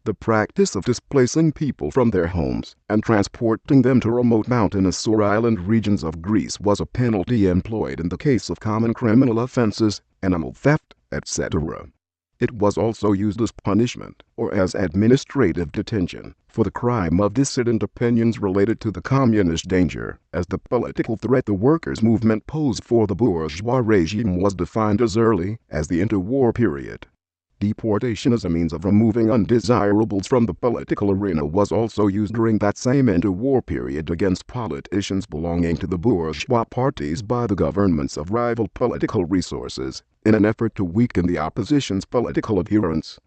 The practice of displacing people from their homes and transporting them to remote mountainous or island regions of Greece was a penalty employed in the case of common criminal offenses, animal theft, etc. It was also used as punishment, or as administrative detention, for the crime of dissident opinions related to the communist danger, as the political threat the workers' movement posed for the bourgeois regime was defined as early as the interwar period. Deportation as a means of removing undesirables from the political arena was also used during that same interwar period against politicians belonging to the bourgeois parties by the governments of rival political resources, in an effort to weaken the opposition's political adherents.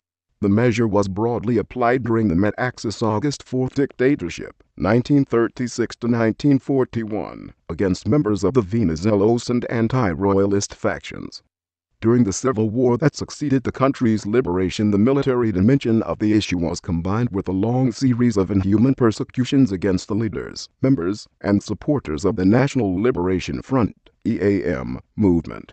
The measure was broadly applied during the Met-Axis August 4 dictatorship, 1936 to 1941, against members of the Venizelos and anti-royalist factions. During the civil war that succeeded the country's liberation, the military dimension of the issue was combined with a long series of inhuman persecutions against the leaders, members, and supporters of the National Liberation Front (EAM) movement.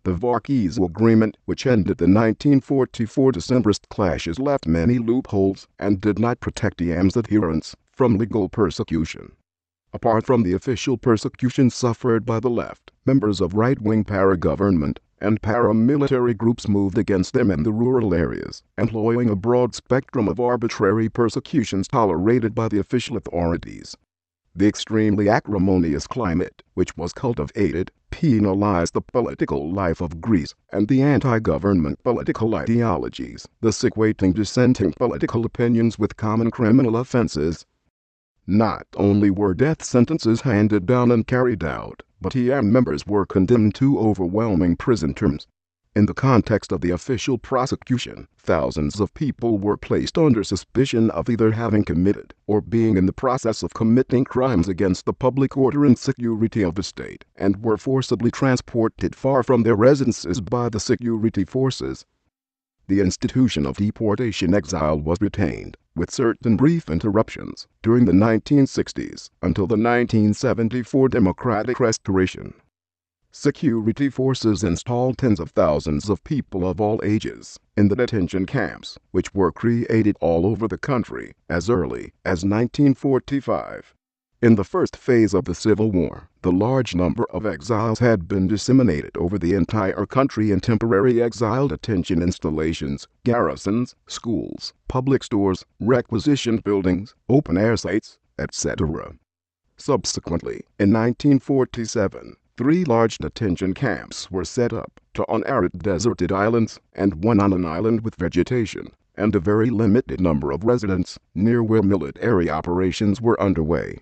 The Varese Agreement, which ended the 1944 Decembrist clashes, left many loopholes and did not protect EAM's adherents from legal persecution. Apart from the official persecution suffered by the left, members of right-wing para-government and paramilitary groups moved against them in the rural areas, employing a broad spectrum of arbitrary persecutions tolerated by the official authorities. The extremely acrimonious climate, which was cultivated, penalized the political life of Greece and the anti-government political ideologies, thus equating dissenting political opinions with common criminal offenses. Not only were death sentences handed down and carried out, but EAM members were condemned to overwhelming prison terms. In the context of the official prosecution, thousands of people were placed under suspicion of either having committed or being in the process of committing crimes against the public order and security of the state, and were forcibly transported far from their residences by the security forces. The institution of deportation exile was retained, with certain brief interruptions, during the 1960s until the 1974 democratic restoration. Security forces installed tens of thousands of people of all ages in the detention camps, which were created all over the country as early as 1945. In the first phase of the Civil War, the large number of exiles had been disseminated over the entire country in temporary exile detention installations, garrisons, schools, public stores, requisition buildings, open-air sites, etc. Subsequently, in 1947, 3 large detention camps were set up, 2 on arid deserted islands and 1 on an island with vegetation, and a very limited number of residents near where military operations were underway.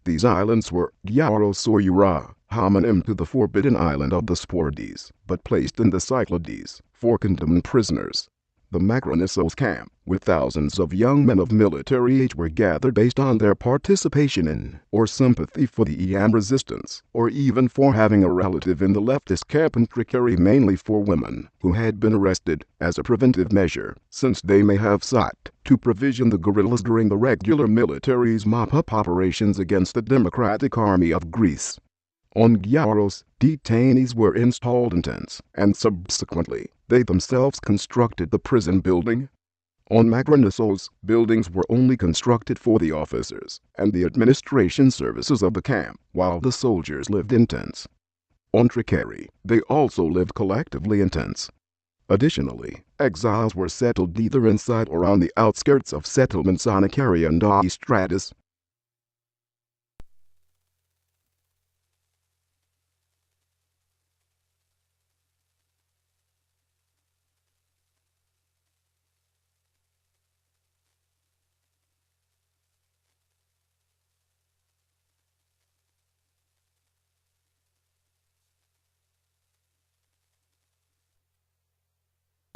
These islands were Gyaros or Ura, homonym to the forbidden island of the Sporades, but placed in the Cyclades for condemned prisoners. The Makronisos camp, where thousands of young men of military age were gathered based on their participation in or sympathy for the EAM resistance, or even for having a relative in the leftist camp, and Tricary mainly for women who had been arrested as a preventive measure, since they may have sought to provision the guerrillas during the regular military's mop-up operations against the Democratic Army of Greece. On Gyaros, detainees were installed in tents, and subsequently, they themselves constructed the prison building. On Makronisos, buildings were only constructed for the officers and the administration services of the camp, while the soldiers lived in tents. On Tricary, they also lived collectively in tents. Additionally, exiles were settled either inside or on the outskirts of settlements on Ikaria and Stratus,